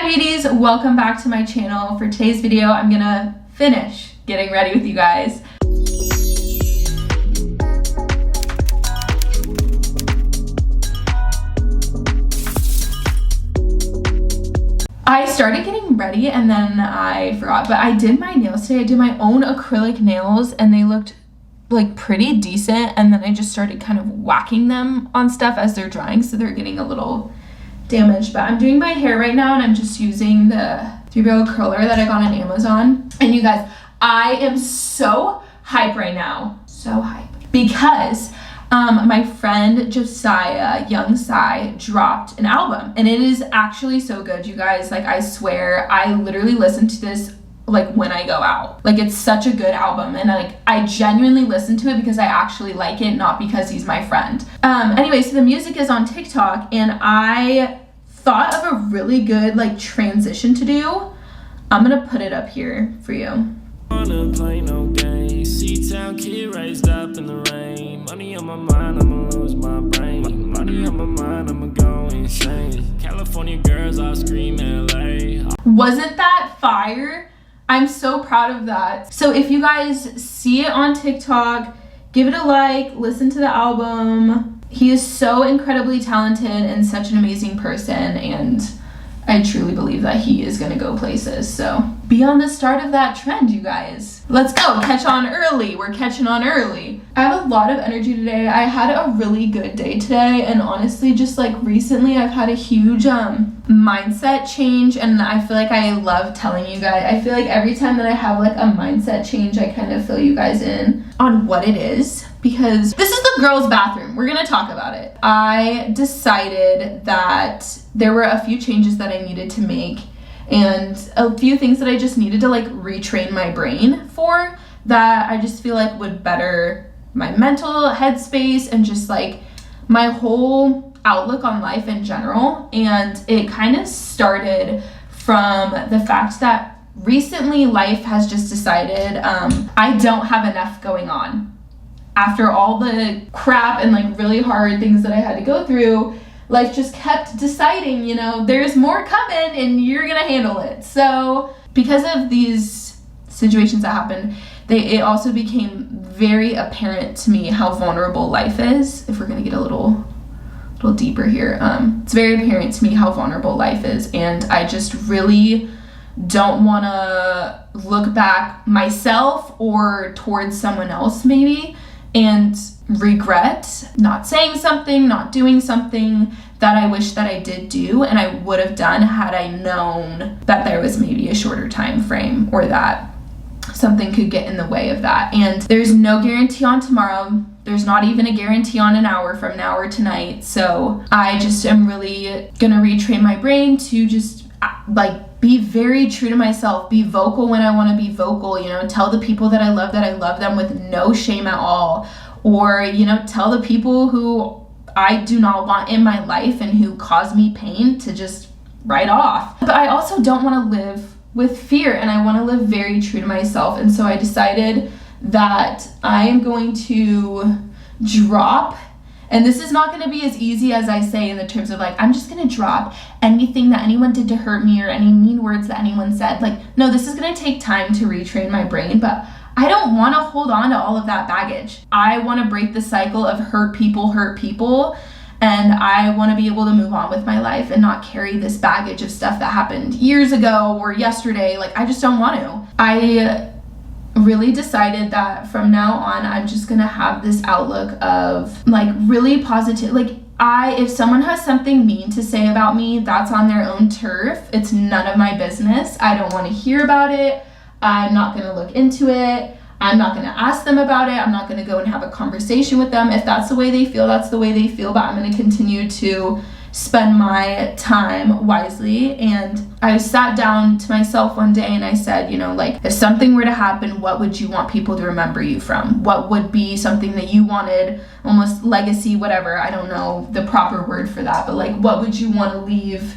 Hi beauties, welcome back to my channel. For today's video, I'm gonna finish getting ready with you guys. I started getting ready and then I forgot, but I did my nails today. I did my own acrylic nails and they looked like pretty decent, and then I just started kind of whacking them on stuff as they're drying, so they're getting a little damaged. But I'm doing my hair right now and I'm just using the 3-barrel curler that I got on Amazon. And you guys, I am so hype right now, so hype, because my friend Josiah, Young Sai, dropped an album and it is actually so good, you guys. Like, I swear, I literally listen to this like when I go out. Like, it's such a good album, and like I genuinely listen to it because I actually like it, not because he's my friend. Anyway, so the music is on TikTok and I thought of a really good like transition to do. I'm gonna put it up here for you. Wanna play no games. C-town kid raised up in the rain. Money on my mind, I'ma lose my brain. Money on my mind, I'ma go insane. California girls, I'll scream LA. Wasn't that fire? I'm so proud of that. So if you guys see it on TikTok, give it a like, listen to the album. He is so incredibly talented and such an amazing person, and I truly believe that he is gonna go places. So be on the start of that trend, you guys. Let's go, catch on early. We're catching on early. I have a lot of energy today. I had a really good day today, and honestly, just like recently, I've had a huge mindset change, and I feel like I love telling you guys. I feel like every time that I have like a mindset change, I kind of fill you guys in on what it is, because this is the girls' bathroom. We're gonna talk about it. I decided that there were a few changes that I needed to make and a few things that I just needed to like retrain my brain for, that I just feel like would better my mental headspace and just like my whole outlook on life in general. And it kind of started from the fact that recently life has just decided I don't have enough going on. After all the crap and like really hard things that I had to go through, life just kept deciding, you know, there's more coming and you're gonna handle it. So because of these situations that happened, it also became very apparent to me how vulnerable life is. If we're gonna get a little deeper here, it's very apparent to me how vulnerable life is, and I just really don't want to look back myself or towards someone else maybe and regret not saying something, not doing something that I wish that I did do and I would have done had I known that there was maybe a shorter time frame, or that something could get in the way of that. And there's no guarantee on tomorrow. There's not even a guarantee on an hour from now or tonight. So I just am really gonna retrain my brain to just like be very true to myself, be vocal when I want to be vocal, you know, tell the people that I love them with no shame at all, or, you know, tell the people who I do not want in my life and who cause me pain to just write off. But I also don't want to live with fear, and I want to live very true to myself. And so I decided that I am going to drop, and this is not going to be as easy as I say in the terms of like, I'm just going to drop anything that anyone did to hurt me or any mean words that anyone said. Like, no, this is going to take time to retrain my brain, but I don't want to hold on to all of that baggage. I want to break the cycle of hurt people, and I want to be able to move on with my life and not carry this baggage of stuff that happened years ago or yesterday. Like, I just don't want to. I really decided that from now on, I'm just gonna have this outlook of like really positive. Like, if someone has something mean to say about me, that's on their own turf. It's none of my business. I don't want to hear about it. I'm not gonna look into it. I'm not gonna ask them about it. I'm not gonna go and have a conversation with them. If that's the way they feel, that's the way they feel, but I'm gonna continue to spend my time wisely. And I sat down to myself one day and I said, you know, like, if something were to happen, what would you want people to remember you from? What would be something that you wanted, almost legacy, whatever, I don't know the proper word for that, but like, what would you want to leave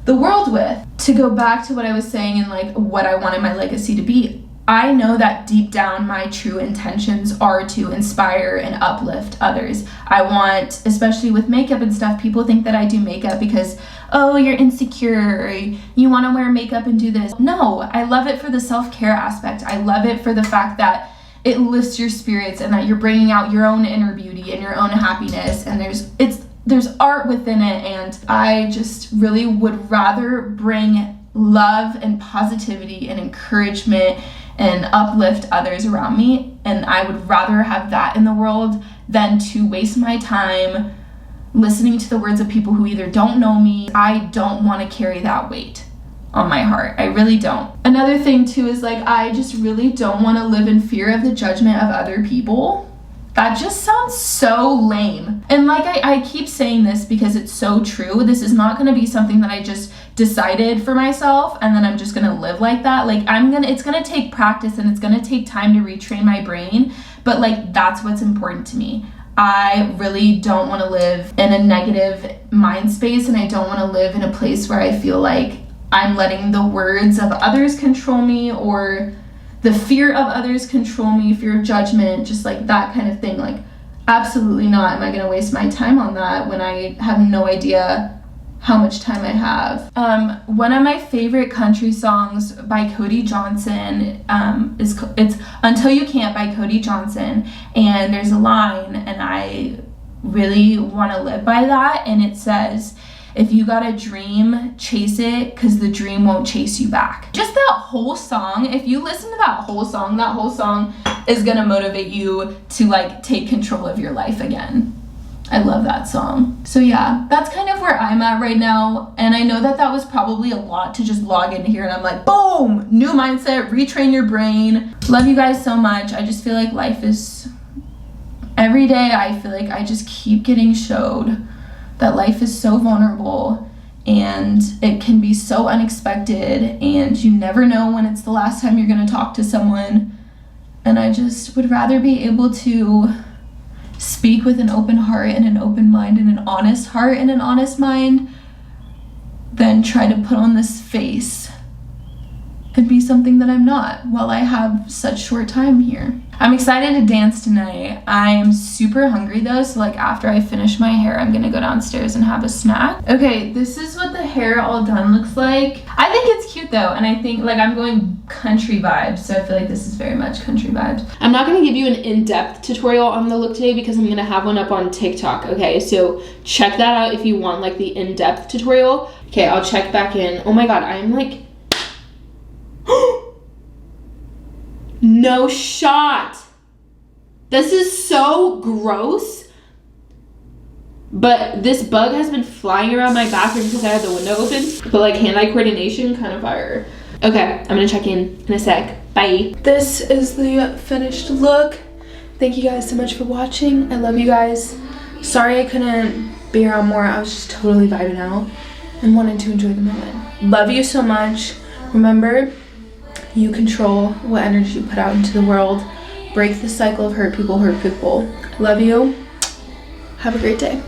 the world with? To go back to what I was saying and like what I wanted my legacy to be, I know that deep down my true intentions are to inspire and uplift others. I want, especially with makeup and stuff, people think that I do makeup because, oh, you're insecure, or you want to wear makeup and do this. No, I love it for the self-care aspect. I love it for the fact that it lifts your spirits and that you're bringing out your own inner beauty and your own happiness, and there's art within it, and I just really would rather bring love and positivity and encouragement and uplift others around me, and I would rather have that in the world than to waste my time listening to the words of people who either don't know me. I don't want to carry that weight on my heart. I really don't. Another thing too is like, I just really don't want to live in fear of the judgment of other people. That just sounds so lame. And like I keep saying this because it's so true. This is not going to be something that I just decided for myself and then I'm just going to live like that. Like it's going to take practice and it's going to take time to retrain my brain, but like that's what's important to me. I really don't want to live in a negative mind space, and I don't want to live in a place where I feel like I'm letting the words of others control me, or the fear of others control me, fear of judgment, just like that kind of thing. Like, absolutely not am I going to waste my time on that when I have no idea how much time I have. One of my favorite country songs by Cody Johnson it's Until You Can't by Cody Johnson, and there's a line, and I really want to live by that, and it says, if you got a dream, chase it, because the dream won't chase you back. Just that whole song, if you listen to that whole song is gonna motivate you to like take control of your life again. I love that song. So yeah, that's kind of where I'm at right now, and I know that that was probably a lot to just log in here and I'm like, boom, new mindset, retrain your brain. Love you guys so much. I just feel like life is, every day I feel like I just keep getting showed that life is so vulnerable and it can be so unexpected, and you never know when it's the last time you're going to talk to someone. And I just would rather be able to speak with an open heart and an open mind and an honest heart and an honest mind than try to put on this face and be something that I'm not while I have such short time here. I'm excited to dance tonight. I am super hungry though, so like after I finish my hair, I'm gonna go downstairs and have a snack. Okay, this is what the hair all done looks like. I think it's cute though, and I think like I'm going country vibes, so I feel like this is very much country vibes. I'm not gonna give you an in-depth tutorial on the look today because I'm gonna have one up on TikTok, okay? So check that out if you want like the in-depth tutorial. Okay, I'll check back in. Oh my God, I am like, no shot. This is so gross. But this bug has been flying around my bathroom because I had the window open. But like hand-eye coordination, kind of fire. Okay, I'm gonna check in a sec. Bye. This is the finished look. Thank you guys so much for watching. I love you guys. Sorry I couldn't be around more. I was just totally vibing out and wanted to enjoy the moment. Love you so much. Remember, you control what energy you put out into the world. Break the cycle of hurt people hurt people. Love you. Have a great day.